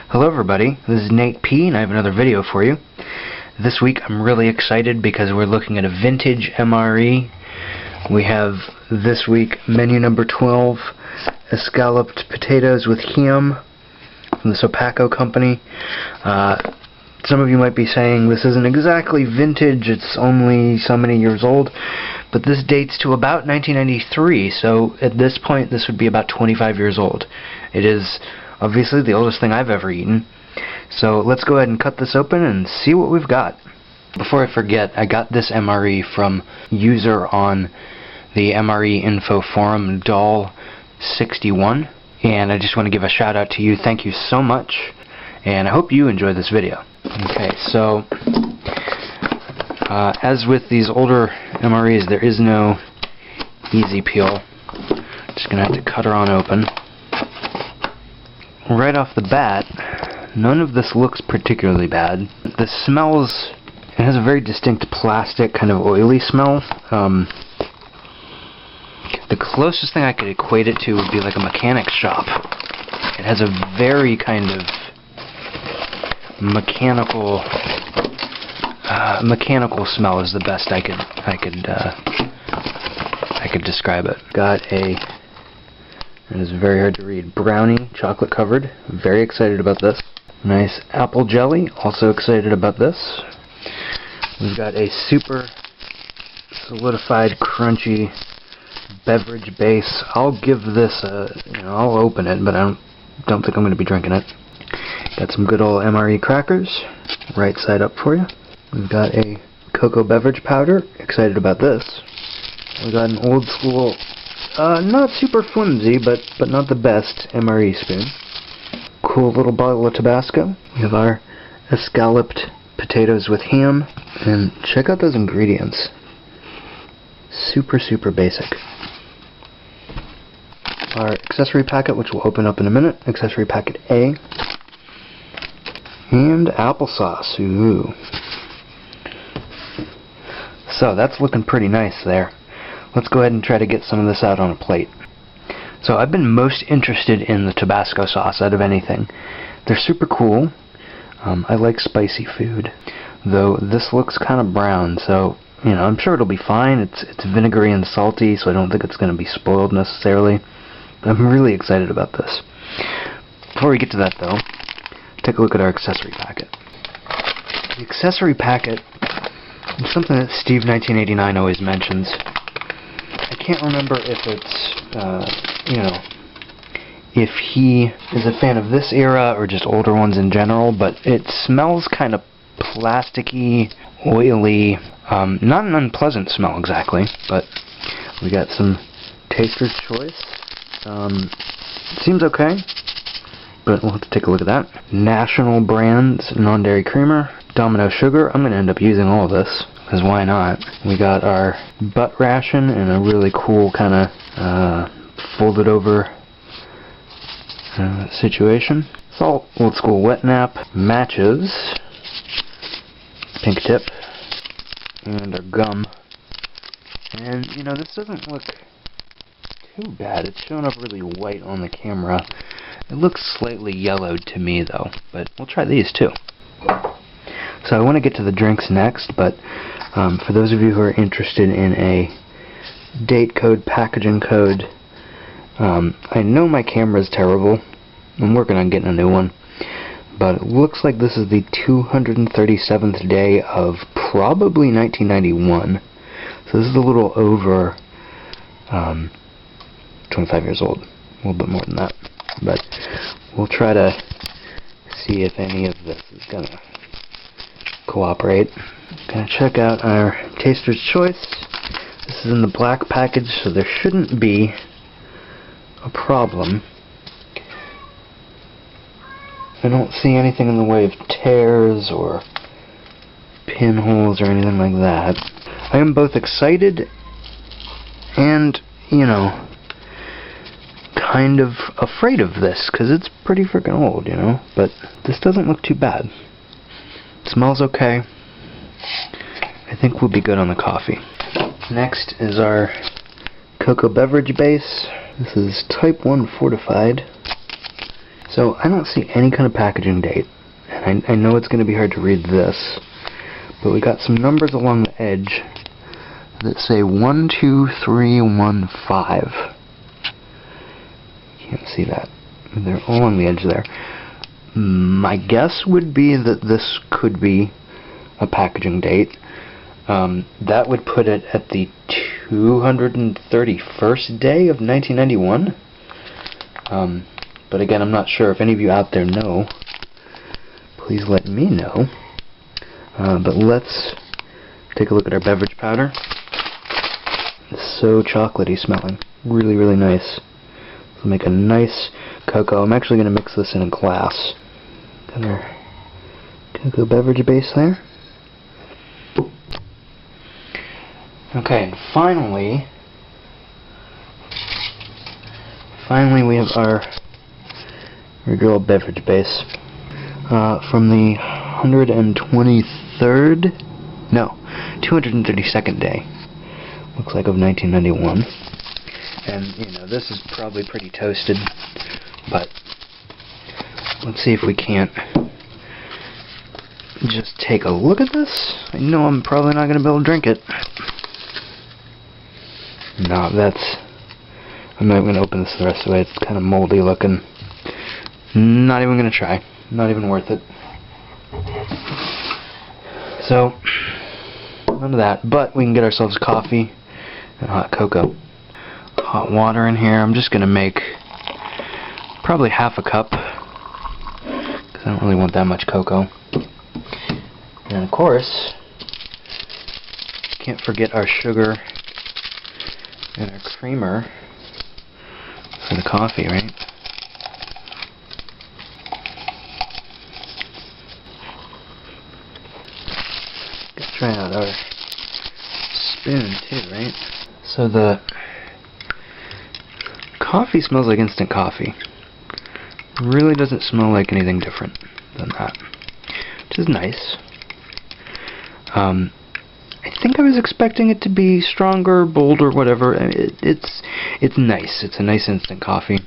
Hello everybody, this is Nate P and I have another video for you. This week I'm really excited because we're looking at a vintage MRE. We have this week menu number 12, Escalloped potatoes with ham from the Sopaco company. Some of you might be saying this isn't exactly vintage, it's only so many years old, but this dates to about 1993, so at this point this would be about 25 years old. It is obviously the oldest thing I've ever eaten. So let's go ahead and cut this open and see what we've got. Before I forget, I got this MRE from user on the MRE info forum, Doll61, and I just want to give a shout out to you. Thank you so much, and I hope you enjoy this video. Okay, so as with these older MREs, there is no easy peel. Just gonna have to cut her on open. Right off the bat, none of this looks particularly bad. The smells, it has a very distinct plastic, kind of oily smell. The closest thing I could equate it to would be like a mechanic's shop. It has a very kind of mechanical smell is the best I could describe it. Got a, it is very hard to read, Brownie, chocolate covered. Very excited about this. Nice apple jelly, also excited about this. We've got a super solidified, crunchy beverage base. I'll give this a, I'll open it, but I don't think I'm going to be drinking it. Got some good old MRE crackers, right side up for you. We've got a cocoa beverage powder, excited about this. We've got an old school, not super flimsy, but not the best MRE spoon. Cool little bottle of Tabasco. We have our escalloped potatoes with ham, and check out those ingredients. Super basic. Our accessory packet, which we'll open up in a minute, accessory packet A, and applesauce. Ooh. So that's looking pretty nice there. Let's go ahead and try to get some of this out on a plate. So I've been most interested in the Tabasco sauce out of anything. They're super cool. I like spicy food, though this looks kind of brown, so I'm sure it'll be fine. It's vinegary and salty, so I don't think it's going to be spoiled necessarily. But I'm really excited about this. Before we get to that though, take a look at our accessory packet. The accessory packet is something that Steve1989 always mentions. I can't remember if it's, if he is a fan of this era or just older ones in general, but it smells kind of plasticky, oily, not an unpleasant smell exactly, but we got some Taster's Choice. Seems okay, but we'll have to take a look at that. National Brands non-dairy creamer, Domino sugar. I'm going to end up using all of this, because why not? We got our butt ration in a really cool kind of folded over situation. Salt, old school wet nap, matches, pink tip, and our gum. And this doesn't look too bad. It's showing up really white on the camera. It looks slightly yellowed to me though, but we'll try these too. So I want to get to the drinks next, but for those of you who are interested in a date code, packaging code, I know my camera is terrible. I'm working on getting a new one, but it looks like this is the 237th day of probably 1991. So this is a little over 25 years old, a little bit more than that. But we'll try to see if any of this is gonna cooperate. Gonna check out our Taster's Choice. This is in the black package, so there shouldn't be a problem. I don't see anything in the way of tears or pinholes or anything like that. I am both excited and, kind of afraid of this, because it's pretty freaking old, but this doesn't look too bad. It smells okay. I think we'll be good on the coffee. Next is our cocoa beverage base. This is type 1 fortified. So I don't see any kind of packaging date, and I know it's going to be hard to read this, but we got some numbers along the edge that say 12315. Can't see that. They're along the edge there. My guess would be that this could be a packaging date. That would put it at the 231st day of 1991. But again, I'm not sure. If any of you out there know, please let me know. But let's take a look at our beverage powder. It's so chocolatey smelling. Really, really nice. It'll make a nice cocoa. I'm actually going to mix this in a glass. Got our cocoa beverage base there. Okay, and finally we have our good old beverage base from the 232nd day, looks like, of 1991. And you know, this is probably pretty toasted, but let's see if we can't just take a look at this. I know I'm probably not going to be able to drink it. No, I'm not going to open this the rest of the way. It's kind of moldy looking. Not even going to try. Not even worth it. So, none of that. But we can get ourselves coffee and hot cocoa. Hot water in here. I'm just going to make probably half a cup, because I don't really want that much cocoa. And of course, can't forget our sugar and our creamer for the coffee, right? Let's try out our spoon too, right? So the coffee smells like instant coffee. Really doesn't smell like anything different than that, which is nice. I think I was expecting it to be stronger, bolder, whatever. It's nice. It's a nice instant coffee.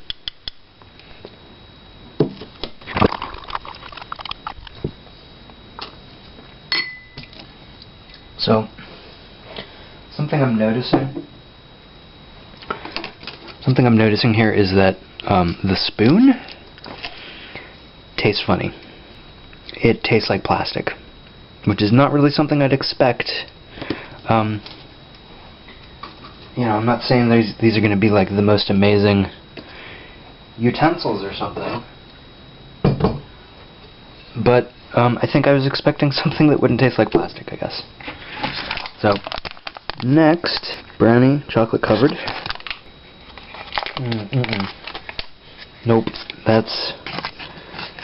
So, something I'm noticing here is that the spoon tastes funny. It tastes like plastic, which is not really something I'd expect. You know, I'm not saying these are going to be like the most amazing utensils or something, but I think I was expecting something that wouldn't taste like plastic, I guess. So, next, brownie, chocolate covered. Nope, that's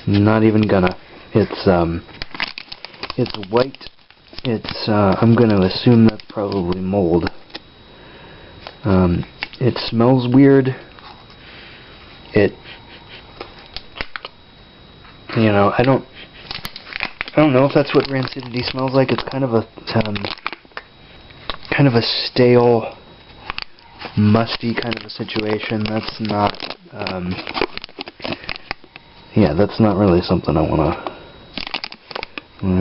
not even gonna. It's white. It's I'm gonna assume that's probably mold. It smells weird. You know, I don't know if that's what rancidity smells like. It's kind of a stale, musty kind of a situation. That's not yeah, that's not really something I wanna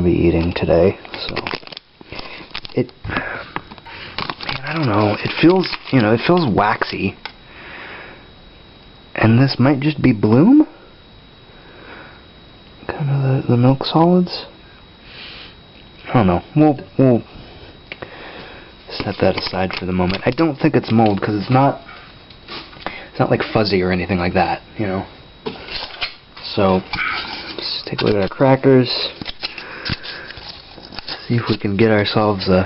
be eating today. So I don't know, it feels waxy, and this might just be bloom, kind of the milk solids. I don't know. We'll set that aside for the moment. I don't think it's mold, because it's not like fuzzy or anything like that, you know. So let's take a look at our crackers. See if we can get ourselves a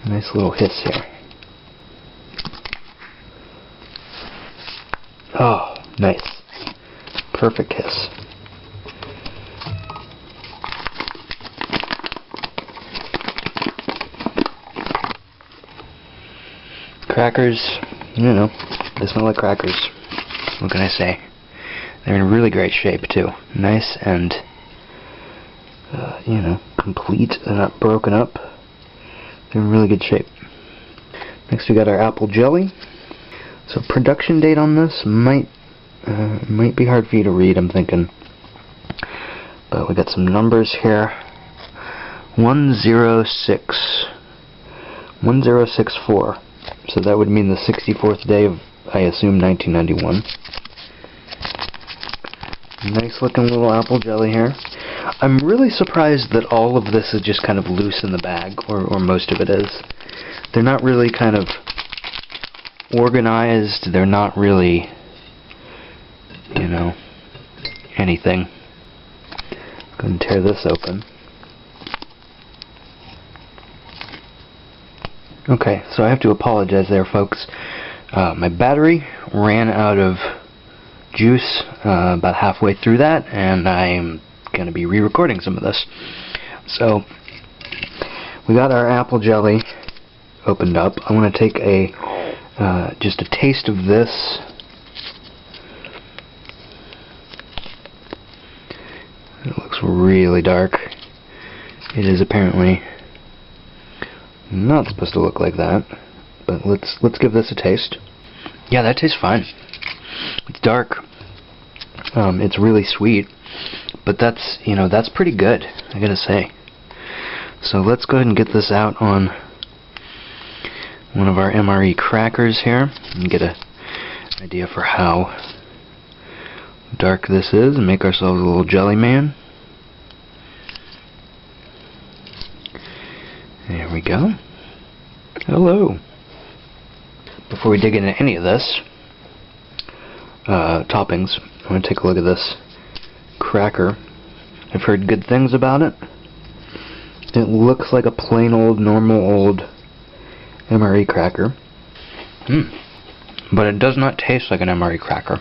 nice little hiss here. Oh, nice. Perfect hiss. Crackers, you know, they smell like crackers. What can I say? They're in really great shape too. Nice and, you know, complete and not broken up. They're in really good shape. Next we got our apple jelly. So production date on this might It might be hard for you to read, I'm thinking. But we got some numbers here. 1064. So that would mean the 64th day of, I assume, 1991. Nice looking little apple jelly here. I'm really surprised that all of this is just kind of loose in the bag, or most of it is. They're not really kind of organized. They're not really, you know, anything. Go and tear this open. Okay, so I have to apologize there, folks. My battery ran out of juice about halfway through that, and I'm going to be re-recording some of this. So, we got our apple jelly opened up. I want to take just a taste of this. It looks really dark. It is apparently not supposed to look like that, but let's give this a taste. Yeah, that tastes fine. It's dark. It's really sweet, but that's pretty good, I gotta say. So let's go ahead and get this out on one of our MRE crackers here and get an idea for how dark this is, and make ourselves a little jelly man. There we go. Hello. Before we dig into any of this toppings, I want to take a look at this cracker. I've heard good things about it. It looks like a plain old, normal old MRE cracker. But it does not taste like an MRE cracker.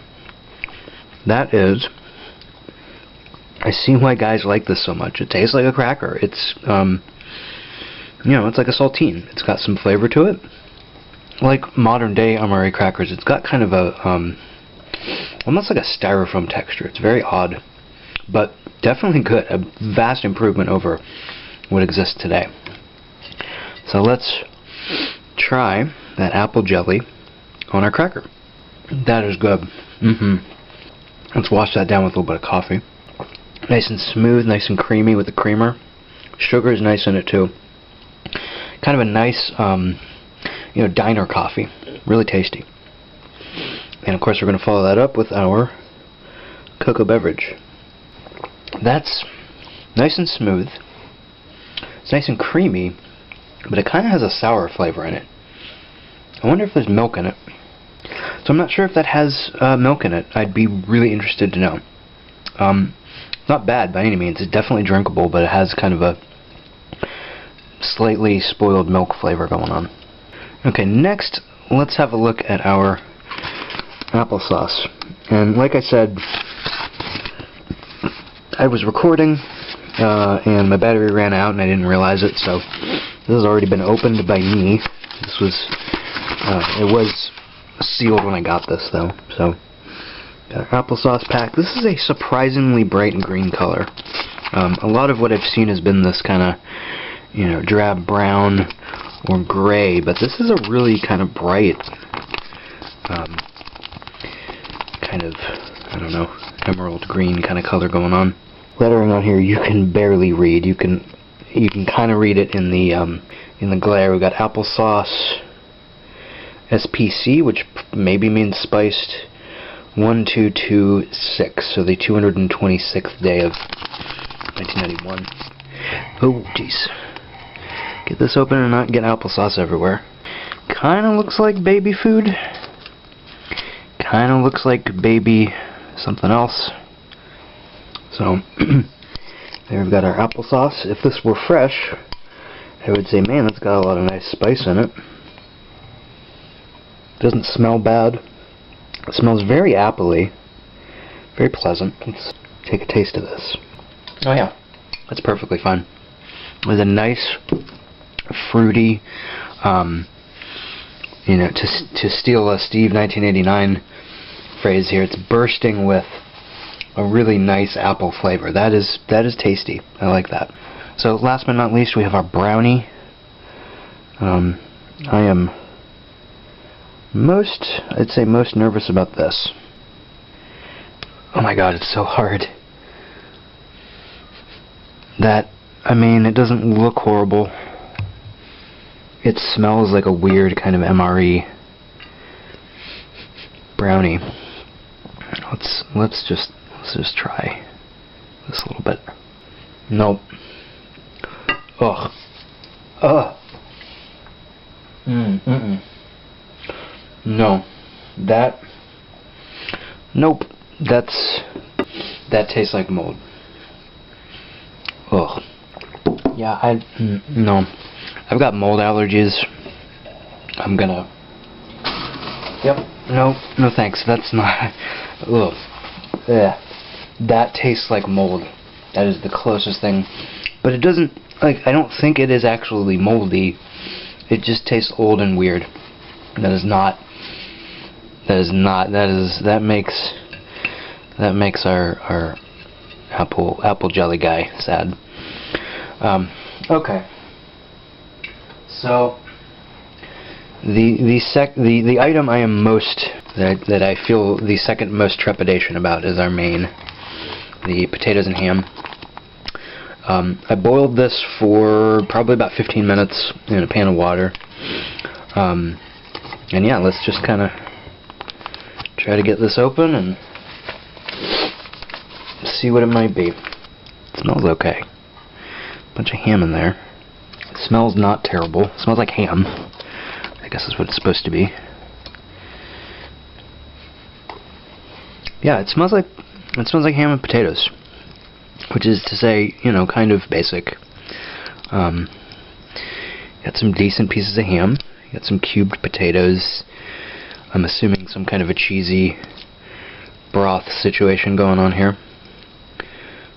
That is, I see why guys like this so much. It tastes like a cracker. It's, it's like a saltine. It's got some flavor to it. Like modern day MRE crackers, it's got kind of a, almost like a styrofoam texture. It's very odd, but definitely good. A vast improvement over what exists today. So let's try that apple jelly on our cracker. That is good. Let's wash that down with a little bit of coffee. Nice and smooth, nice and creamy with the creamer. Sugar is nice in it too. Kind of a nice, diner coffee. Really tasty. And of course we're going to follow that up with our cocoa beverage. That's nice and smooth. It's nice and creamy, but it kind of has a sour flavor in it. I wonder if there's milk in it. So I'm not sure if that has milk in it. I'd be really interested to know. Not bad by any means. It's definitely drinkable, but it has kind of a slightly spoiled milk flavor going on. Okay, next let's have a look at our applesauce. And like I said, I was recording and my battery ran out and I didn't realize it, so this has already been opened by me. This was it was sealed when I got this though. So got our applesauce pack. This is a surprisingly bright green color. A lot of what I've seen has been this kind of drab brown or gray, but this is a really kind of bright kind of, I don't know, emerald green kind of color going on. Lettering on here you can barely read. You can kind of read it in the glare. We got applesauce SPC, which maybe means spiced 1226, so the 226th day of 1991. Oh, jeez. Get this open and not get applesauce everywhere. Kinda looks like baby food. Kinda looks like baby something else. So, there we've got our applesauce. If this were fresh, I would say, man, that's got a lot of nice spice in it. Doesn't smell bad. It smells very appley. Very pleasant. Let's take a taste of this. Oh yeah, that's perfectly fine. With a nice, fruity, to steal a Steve 1989 phrase here, it's bursting with a really nice apple flavor. That is tasty. I like that. So last but not least, we have our brownie. I am most nervous about this. Oh my god, it's so hard. That, I mean, it doesn't look horrible. It smells like a weird kind of MRE brownie. Let's just try this a little bit. Nope. Ugh. Ugh. No. Nope. That tastes like mold. Ugh. Yeah, no. I've got mold allergies. I'm gonna... Yep. No thanks. That's not... Ugh. Yeah. That tastes like mold. That is the closest thing. But it doesn't... Like, I don't think it is actually moldy. It just tastes old and weird. That makes our apple jelly guy sad. Okay. So the item I am most that I feel the second most trepidation about is our main, the potatoes and ham. I boiled this for probably about 15 minutes in a pan of water. And yeah, let's just kind of try to get this open and see what it might be. It smells okay. Bunch of ham in there. It smells not terrible. It smells like ham. I guess that's what it's supposed to be. Yeah, it smells like ham and potatoes, which is to say, you know, kind of basic. Got some decent pieces of ham. Got some cubed potatoes. I'm assuming some kind of a cheesy broth situation going on here.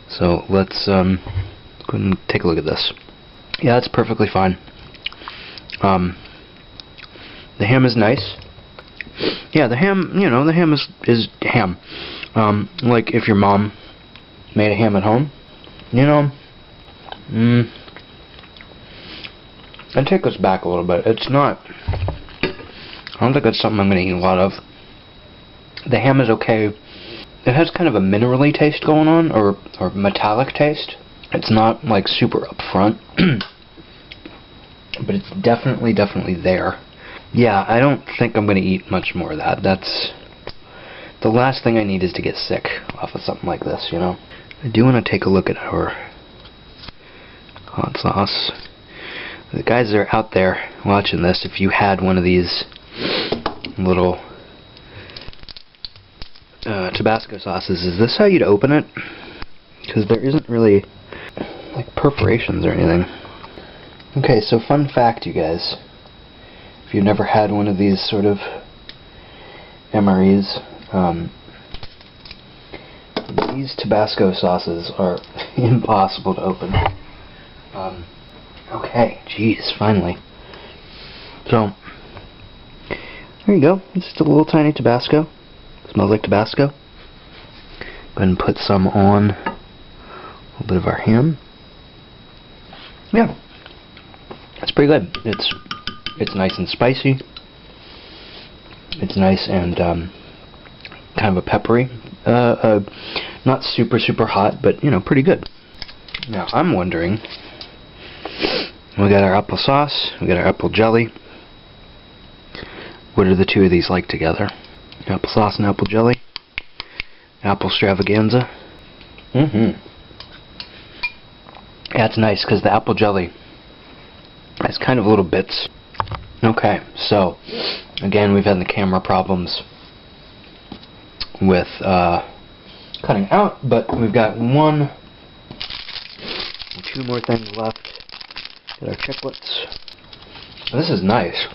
So let's go ahead and take a look at this. Yeah, that's perfectly fine. The ham is nice. Yeah, the ham, you know, the ham is ham. Like if your mom made a ham at home, you know, I'd take this back a little bit. It's not, I don't think that's something I'm going to eat a lot of. The ham is okay. It has kind of a minerally taste going on, or metallic taste. It's not like super upfront, but it's definitely there. Yeah, I don't think I'm going to eat much more of that. That's the last thing I need is to get sick off of something like this, you know. I do want to take a look at our hot sauce. The guys that are out there watching this, if you had one of these little Tabasco sauces, is this how you'd open it? Because there isn't really like perforations or anything. Okay, so fun fact, you guys. If you've never had one of these sort of MREs, these Tabasco sauces are impossible to open. Okay, jeez, finally. So, there you go. It's just a little tiny Tabasco. Smells like Tabasco. Go ahead and put some on a little bit of our ham. Yeah, it's pretty good. It's nice and spicy. It's nice and kind of a peppery. Not super hot, but you know, pretty good. Now I'm wondering, we got our apple sauce, we got our apple jelly. What are the two of these like together? Apple sauce and apple jelly. Apple extravaganza. Yeah, it's nice because the apple jelly has kind of little bits. Okay, so again, we've had the camera problems with cutting out, but we've got two more things left. Got our chiclets. This is nice.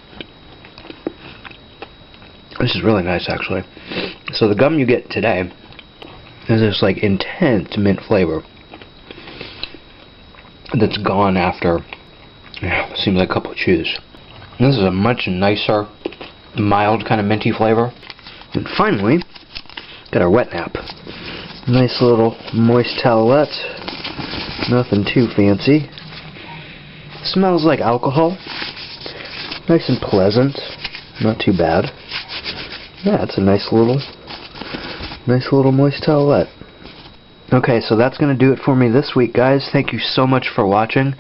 This is really nice, actually. So the gum you get today is this like intense mint flavor that's gone after, seems like a couple of chews. This is a much nicer, mild kind of minty flavor. And finally, got our wet nap. Nice little moist towelette. Nothing too fancy. Smells like alcohol. Nice and pleasant. Not too bad. Yeah, it's a nice little Nice little moist towelette. Okay, so that's going to do it for me this week, guys. Thank you so much for watching.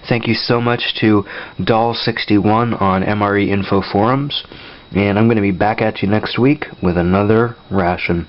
Thank you so much to Doll61 on MRE Info Forums. And I'm going to be back at you next week with another ration.